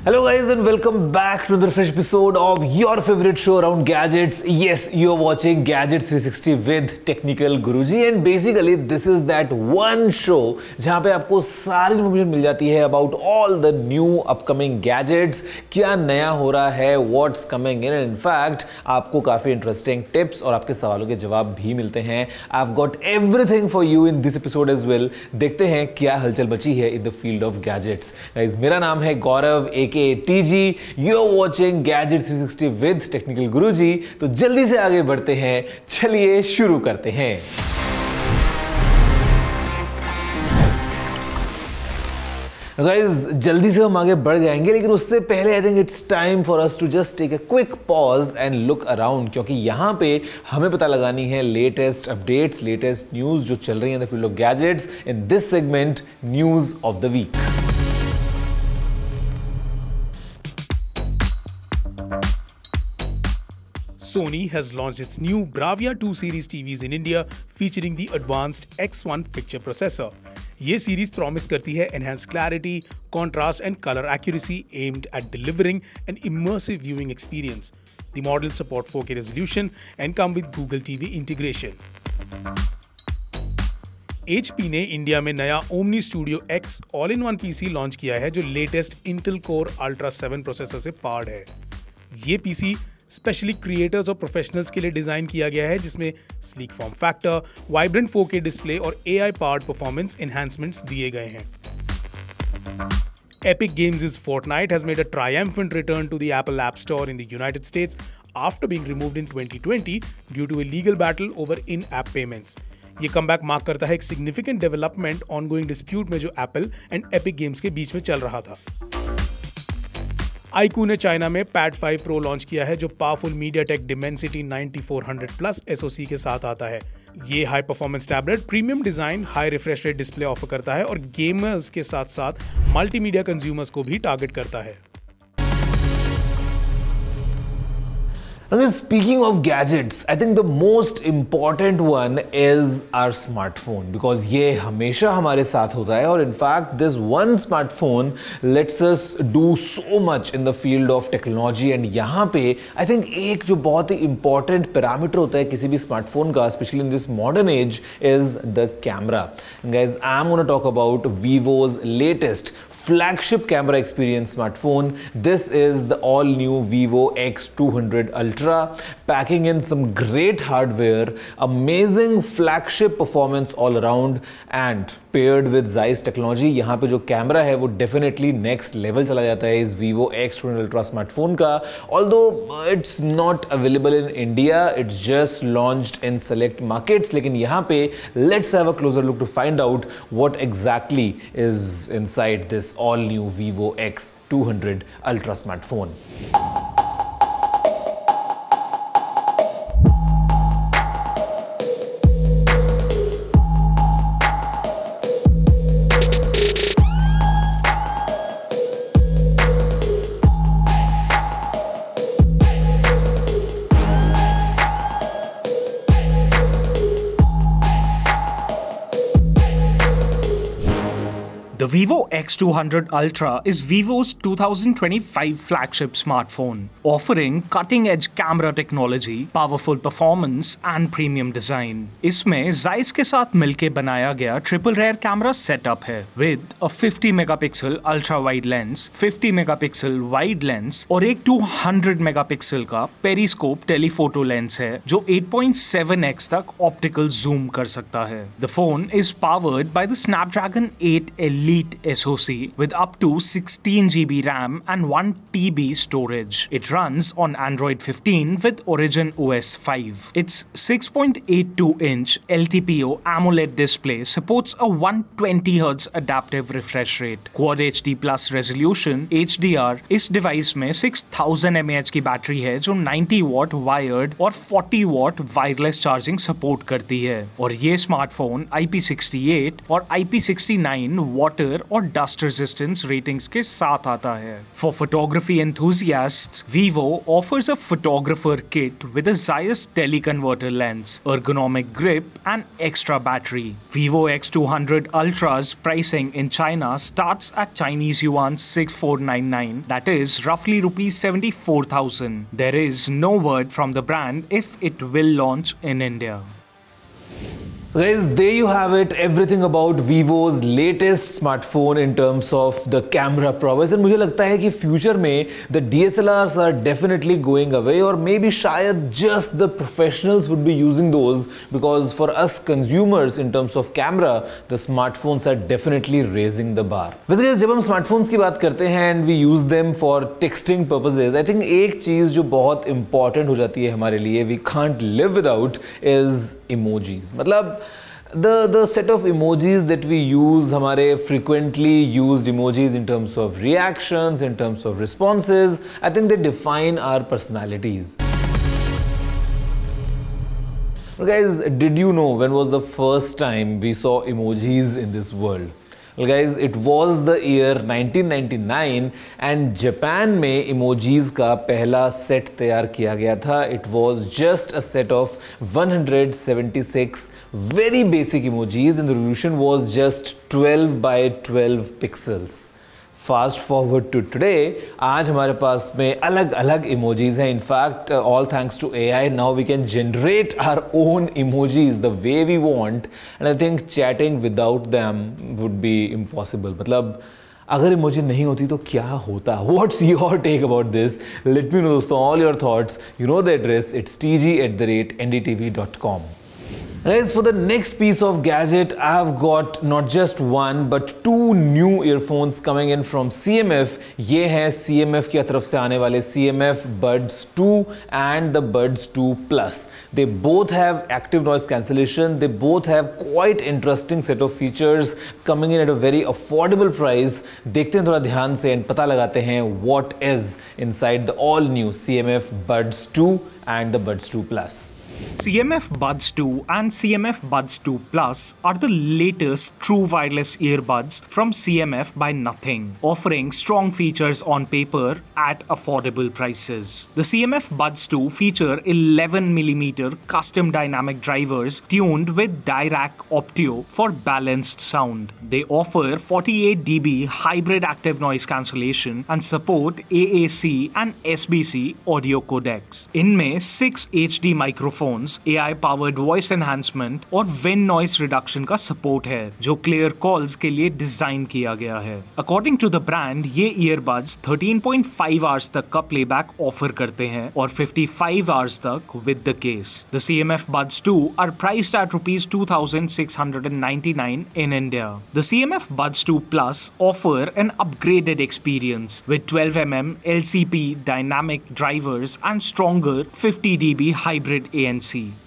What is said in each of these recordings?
Hello guys and welcome back to another fresh episode of your favorite show around gadgets. Yes, you are watching Gadgets 360 with Technical Guruji and basically this is that one show जहाँ पे आपको सारी information मिल जाती है about all the new upcoming gadgets, क्या नया हो रहा है, what's coming in and in fact आपको काफ़ी interesting tips और आपके सवालों के जवाब भी मिलते हैं. I've got everything for you in this episode as well. देखते हैं क्या हलचल बची है in the field of gadgets. Guys, मेरा नाम है गौरव TG, you're watching Gadgets 360 with Technical Guruji. तो जल्दी से आगे बढ़ते हैं, चलिए शुरू करते हैं. Guys, जल्दी से हम आगे बढ़ जाएंगे लेकिन उससे पहले I think it's time for us to just take a quick pause and look around, क्योंकि यहाँ पे हमें पता लगानी है लेटेस्ट अपडेट्स, लेटेस्ट न्यूज़ जो चल रही है in the field of gadgets in this segment news of the week. Sony has launched its new Bravia 2 series TVs in India featuring the advanced X1 picture processor. ये series promise करती है enhanced clarity, contrast and color accuracy aimed at delivering an immersive viewing experience. The models support 4K resolution and come with Google TV integration. HP ने India में नया Omni Studio X all-in-one PC launch किया है जो latest Intel Core Ultra 7 processor से powered है. ये PC specially creators और प्रोफेशनल्स के लिए डिजाइन किया गया है, जिसमें sleek form factor, vibrant 4K display और AI पावर्ड परफॉर्मेंस एनहांसमेंट्स दिए गए हैं. Epic Games' Fortnite has made a triumphant return to the Apple App Store in the United States after being removed in 2020 due to a legal battle over in-app payments. ये comeback mark करता है एक significant development ongoing dispute में जो Apple and epic games के बीच में चल रहा था. iQOO ने चाइना में Pad 5 Pro लॉन्च किया है जो powerful MediaTek Dimensity 9400 Plus SoC के साथ आता है. ये high performance tablet premium design, high refresh rate display offer करता है और गेमर्स के साथ साथ मल्टीमीडिया कंज्यूमर्स को भी टारगेट करता है. Speaking of gadgets, I think the most important one is our smartphone because ये हमेशा हमारे साथ होता है और in fact this one smartphone lets us do so much in the field of technology and यहाँ पे I think एक जो बहुत ही important parameter होता है किसी भी smartphone का, especially in this modern age, is the camera. And guys, I'm going to talk about Vivo's latest flagship camera experience smartphone. This is the all new Vivo X200 Ultra, packing in some great hardware, amazing flagship performance all around and paired with Zeiss technology. यहाँ पे जो camera है वो definitely next level चला जाता है इस Vivo X200 Ultra smartphone का. Although it's not available in India, it's just launched in select markets. लेकिन यहाँ पे let's have a closer look to find out what exactly is inside this all new Vivo X200 Ultra smartphone. The Vivo X200 Ultra is Vivo's 2025 flagship smartphone, offering cutting-edge camera technology, powerful performance and premium design. इसमें Zeiss के साथ मिलके बनाया गया triple rare camera setup है with a 50 megapixel ultra wide lens, 50 megapixel wide lens और एक 200 megapixel का पेरिस्कोप टेलीफोटो लेंस है जो 8.7x तक ऑप्टिकल जूम कर सकता है. The phone is powered by the Snapdragon 8 Elite SoC with up to 16 GB RAM and 1 TB storage. It runs on Android 15 with Origin OS 5. Its 6.82-inch LTPO AMOLED display supports a 120Hz adaptive refresh rate. Quad HD Plus resolution HDR. इस device में 6000 mAh की battery है जो 90 what wired और 40 what wireless charging support करती है और ये स्मार्टफोन IP68 और IP69 वाटर वाटर और डस्ट रेजिस्टेंस रेटिंग्स के साथ आता है। For photography enthusiasts, Vivo offers a photographer kit with a Zeiss teleconverter lens, ergonomic grip and extra battery. Vivo X200 Ultra's pricing in China starts at Chinese yuan 6499, that is roughly rupees 74,000. There is no word from the brand if it will launch in India. Guys, there you have it, everything about Vivo's latest smartphone in terms of the camera prowess. And मुझे लगता है कि future में the DSLRs are definitely going away, और maybe शायद just the professionals would be using those, because for us consumers in terms of camera, the smartphones are definitely raising the bar. वैसे जब हम smartphones की बात करते हैं and we use them for texting purposes, I think एक चीज़ जो बहुत important हो जाती है हमारे लिए, we can't live without, is emojis. मतलब the set of emojis that we use, हमारे frequently used emojis in terms of reactions, in terms of responses, I think they define our personalities. Well guys, did you know when was the first time we saw emojis in this world? Well guys, it was the year 1999 and Japan में emojis का पहला set तैयार किया गया था. It was just a set of 176 very basic emojis and the resolution was just 12 by 12 pixels. Fast forward to today, आज हमारे पास में अलग अलग emojis हैं. In fact, all thanks to AI, now we can generate our own emojis the way we want, and I think chatting without them would be impossible. मतलब अगर emoji नहीं होती तो क्या होता? What's your take about this? Let me know दोस्तों all your thoughts. You know the address, it's tg@ndtv.com. Guys, for the next piece of gadget, I've got not just one but two new earphones coming in from CMF. ये हैं CMF की तरफ से आने वाले CMF Buds 2 and the Buds 2 Plus. They both have active noise cancellation. They both have quite interesting set of features coming in at a very affordable price. देखते हैं थोड़ा ध्यान से and पता लगाते हैं what is inside the all new CMF Buds 2 and the Buds 2 Plus. CMF Buds 2 and CMF Buds 2 Plus are the latest true wireless earbuds from CMF by Nothing, offering strong features on paper at affordable prices. The CMF Buds 2 feature 11mm custom dynamic drivers tuned with Dirac Optio for balanced sound. They offer 48 dB hybrid active noise cancellation and support AAC and SBC audio codecs. इनमें 6 HD microphones, AI powered voice enhancement और wind noise reduction का support है, जो clear calls के लिए design किया गया है. अकॉर्डिंग टू द ब्रांड, ये ईयरबड्स 13.5 आवर्स तक का प्लेबैक ऑफर करते हैं और 55 आवर्स तक with the case. The CMF Buds 2 are priced at ₹2,699 in India. The CMF Buds 2 Plus offer an upgraded experience with 12mm LCP dynamic drivers and stronger 50 dB hybrid ANC.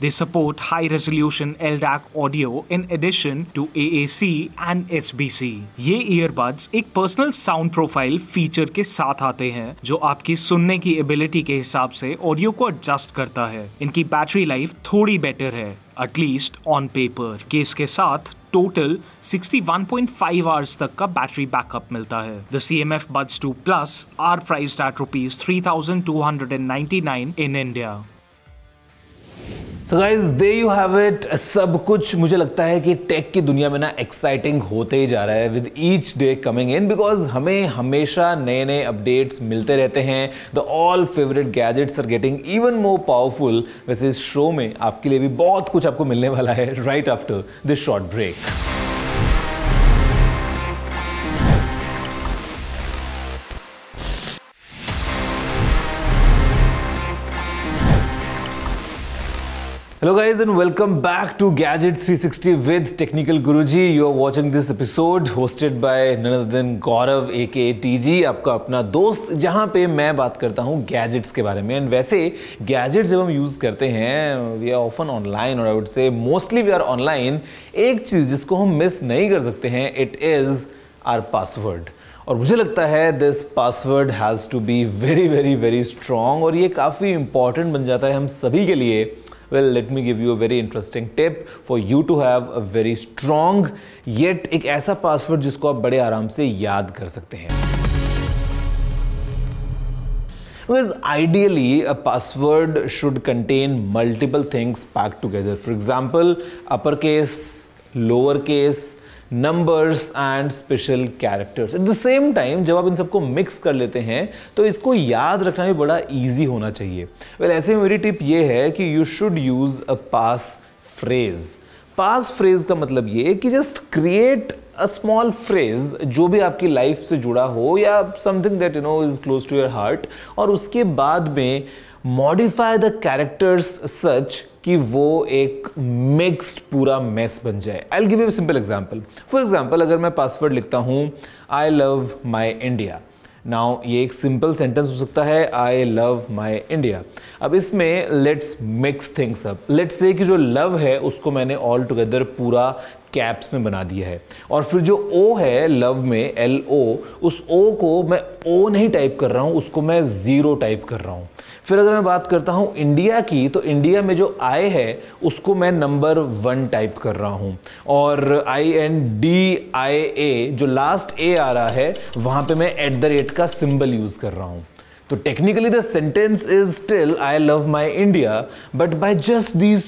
They support high-resolution LDAC audio in addition to AAC and SBC. ये earbuds एक personal sound profile feature के साथ आते हैं, जो आपकी सुनने की ability के हिसाब से ऑडियो को adjust करता है. इनकी बैटरी लाइफ थोड़ी बेटर है, एटलीस्ट ऑन पेपर. केस के साथ टोटल 61.5 आवर्स तक का बैटरी बैकअप मिलता है. The CMF Buds 2 Plus are priced at ₹3,299 in India. So guys, there you have it. सब कुछ मुझे लगता है कि टेक की दुनिया में ना एक्साइटिंग होते ही जा रहा है with each day coming in, because हमें हमेशा नए नए अपडेट्स मिलते रहते हैं. The all favourite gadgets are getting even more powerful. वैसे इस शो में आपके लिए भी बहुत कुछ आपको मिलने वाला है right after this short break. Hello guys and welcome back to Gadget 360 with Technical Guruji. You are watching this episode hosted by none other than Gaurav aka TG, आपका अपना दोस्त, जहाँ पे मैं बात करता हूँ गैजेट्स के बारे में. एंड वैसे गैजेट्स जब हम यूज़ करते हैं वी आर ऑफन ऑनलाइन, और I would say mostly we are online. एक चीज़ जिसको हम मिस नहीं कर सकते हैं, इट इज़ आवर पासवर्ड. और मुझे लगता है this password has to be very very very strong, और ये काफ़ी इंपॉर्टेंट बन जाता है हम सभी के लिए Well, let me give you a very interesting tip for you to have a very strong yet एक ऐसा पासवर्ड जिसको आप बड़े आराम से याद कर सकते हैं. Because ideally, a password should contain multiple things packed together. For example, uppercase, lowercase, numbers and special characters. At the same time, जब आप इन सबको मिक्स कर लेते हैं तो इसको याद रखना भी बड़ा ईजी होना चाहिए. Well, ऐसे में मेरी टिप ये है कि you should use a pass phrase. Pass phrase का मतलब ये कि just create a small phrase जो भी आपकी लाइफ से जुड़ा हो या something that you know is close to your heart, और उसके बाद में मॉडिफाई द कैरेक्टर्स सच कि वो एक मिक्स्ड पूरा मेस बन जाए. I will give you a simple example. For example, अगर मैं पासवर्ड लिखता हूं आई लव माई इंडिया. नाउ ये एक सिंपल सेंटेंस हो सकता है, आई लव माई इंडिया. अब इसमें let's mix things up. Let's say कि जो लव है उसको मैंने ऑल टुगेदर पूरा कैप्स में बना दिया है, और फिर जो ओ है लव में LO, उस ओ को मैं ओ नहीं टाइप कर रहा हूं, उसको मैं 0 टाइप कर रहा हूं. फिर अगर मैं बात करता हूं इंडिया की, तो इंडिया में जो आई है उसको मैं नंबर 1 टाइप कर रहा हूं, और INDIA जो लास्ट ए आ रहा है वहां पे मैं @ का सिंबल यूज कर रहा हूं. तो technically the sentence is still I love my India, but by just these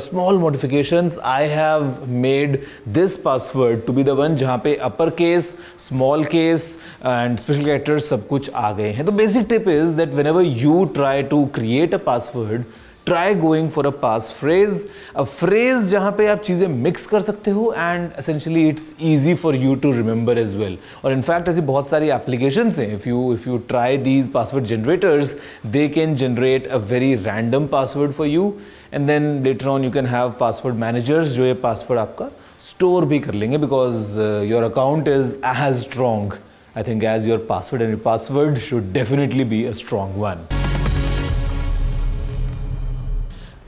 small modifications I have made this password to be the one जहां पे upper case, small case and special characters सब कुछ आ गए हैं. तो basic tip is that whenever you try to create a password, try going for a pass phrase, a phrase जहां पे आप चीजें मिक्स कर सकते हो and essentially it's easy for you to remember as well. और इनफैक्ट ऐसी बहुत सारी एप्लीकेशंस हैं. If you try these password generators, they can generate a very random password for you, and then later on you can have password managers जो ये password आपका store भी कर लेंगे, because your account is as strong I think as your password, and your password should definitely be a strong one.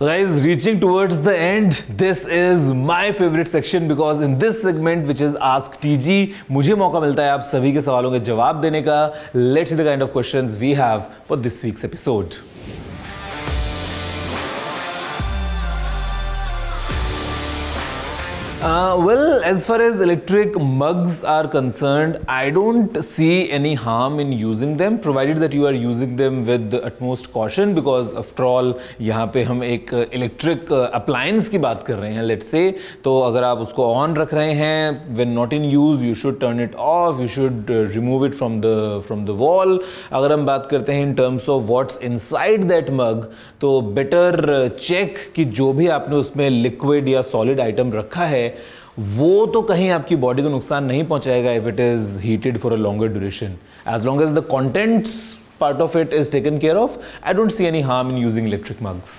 Guys, reaching towards the end, this is my favorite section because in this segment which is Ask TG, मुझे मौका मिलता है आप सभी के सवालों के जवाब देने का. Let's see the kind of questions we have for this week's episode. Well, as far as electric mugs are concerned, I don't see any harm in using them, provided that you are using them with the utmost caution, because after all, यहाँ पे हम एक electric appliance की बात कर रहे हैं, let's say. तो अगर आप उसको on रख रहे हैं, when not in use, you should turn it off, you should remove it from the wall. अगर हम बात करते हैं in terms of what's inside that mug, तो better check कि जो भी आपने उसमें liquid या solid item रखा है वो तो कहीं आपकी बॉडी को नुकसान नहीं पहुंचाएगा if it is heated for a longer duration. As long as the contents part of it is taken care of, I don't see any harm in using electric mugs.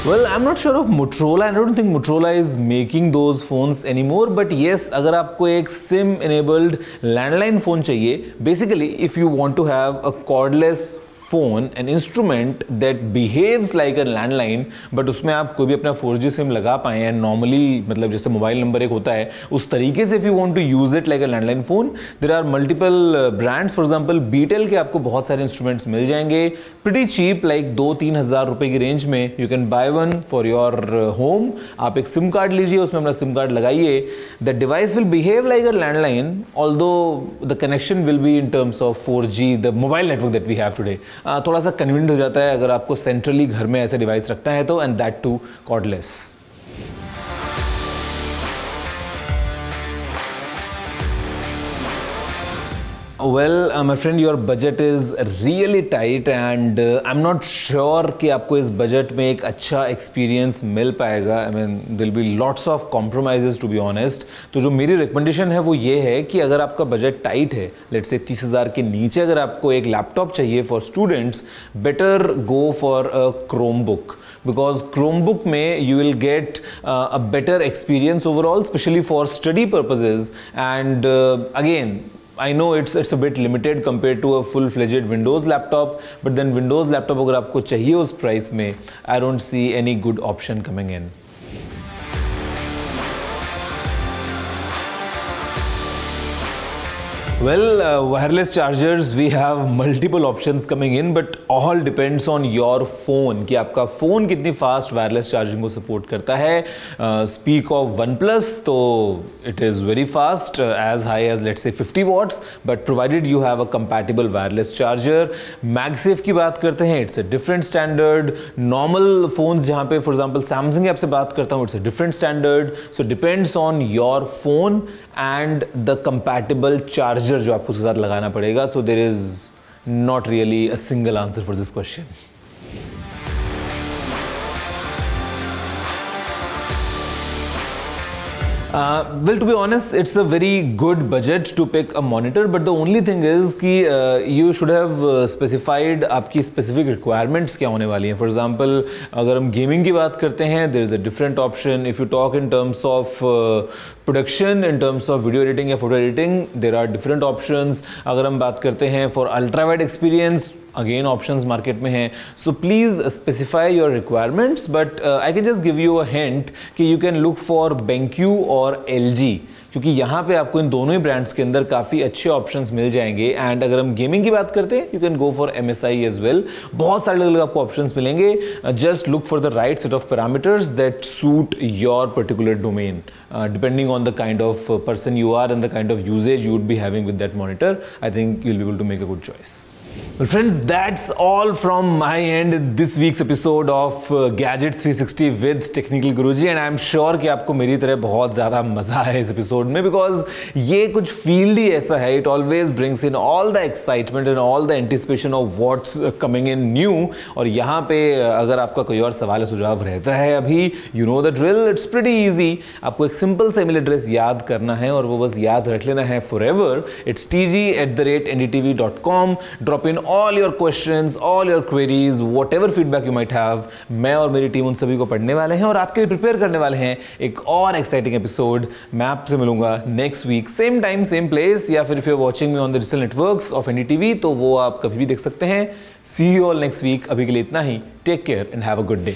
Well, I'm not sure of Motorola. I don't think Motorola is making those phones anymore. But yes, अगर आपको एक SIM enabled landline phone चाहिए, basically if you want to have a cordless phone, an instrument that behaves like a landline, but उसमें आप कोई भी अपना 4G SIM लगा पाएँ एंड नॉर्मली मतलब जैसे मोबाइल नंबर एक होता है उस तरीके से, if you want to use it like a landline phone, there are multiple brands. For example, BTEL के आपको बहुत सारे इंस्ट्रूमेंट्स मिल जाएंगे pretty cheap, like 2-3 हज़ार रुपए की रेंज में. You can buy one for your home. आप एक सिम कार्ड लीजिए, उसमें अपना सिम कार्ड लगाइए. The device will behave like a landline, although the connection will be in terms of 4G, the mobile network that we have today. थोड़ा सा convenient हो जाता है अगर आपको सेंट्रली घर में ऐसे डिवाइस रखना है तो, and that too cordless. Well, my friend, your budget is really tight and I'm not sure कि आपको इस बजट में एक अच्छा एक्सपीरियंस मिल पाएगा. I mean, there'll be lots of compromises to be honest. तो जो मेरी रिकमेंडेशन है वो ये है कि अगर आपका बजट टाइट है, लेट्स से 30,000 के नीचे अगर आपको एक लैपटॉप चाहिए for students, better go for a Chromebook. Because Chromebook में you will get a better experience overall, especially for study purposes. And again, I know it's a bit limited compared to a full-fledged Windows laptop, but then Windows laptop अगर आपको चाहिए उस price में, I don't see any good option coming in. Well, wireless chargers, we have multiple options coming in, but all depends on your phone कि आपका phone कितनी fast wireless charging को support करता है. Speak of OnePlus, तो it is very fast, as high as let's say 50 watts, but provided you have a compatible wireless charger. MagSafe की बात करते हैं, it's a different standard. Normal phones जहाँ पे for example Samsung की आपसे बात करता हूँ, it's a different standard. So depends on your phone and the compatible charger जो आपको उसके साथ लगाना पड़ेगा. So there is not really a single answer for this question. Well, to be honest, it's a very good budget to pick a monitor, but the only thing is कि you should have specified आपकी specific requirements क्या होने वाली हैं. For example, अगर हम gaming की बात करते हैं, there is a different option. If you talk in terms of production, in terms of video editing या photo editing, there are different options. अगर हम बात करते हैं for ultra wide experience, again options market में हैं. So please specify your requirements, but I can just give you a hint कि you can look for BenQ और LG, क्योंकि यहाँ पे आपको इन दोनों ही ब्रांड्स के अंदर काफ़ी अच्छे ऑप्शंस मिल जाएंगे. एंड अगर हम गेमिंग की बात करते हैं, you can go for MSI as well. बहुत सारे अलग अलग आपको ऑप्शंस मिलेंगे. Just look for the right set of parameters that suit your particular domain, depending on the kind of person you are and the kind of usage you would be having with that monitor. I think you will be able to make a good choice. Well friends, that's all from my end this week's episode of Gadgets 360 with Technical Guruji, and I'm sure कि आपको मेरी तरह बहुत ज़्यादा मज़ा है इस episode में, because ये कुछ फील्ड ही ऐसा है. It always brings in all the excitement and all the anticipation of what's coming in new. और यहाँ पे अगर आपका कोई और सवाल सुझाव रहता है अभी, you know the drill, it's pretty easy. आपको एक सिंपल सा ईमेल एड्रेस याद करना है और वो बस याद रख लेना है forever. It's tg@ndtv.com. Drop in all your questions, all your queries, whatever feedback you might have. मैं और मेरी टीम उन सभी को पढ़ने वाले हैं और आपके लिए प्रिपेयर करने वाले हैं एक और एक्साइटिंग एपिसोड. मैं आपसे मिलूंगा next week, same time same place, या फिर if you are watching me on the digital networks of NDTV तो वो आप कभी भी देख सकते हैं. See you all next week. अभी के लिए इतना ही. Take care and have a good day.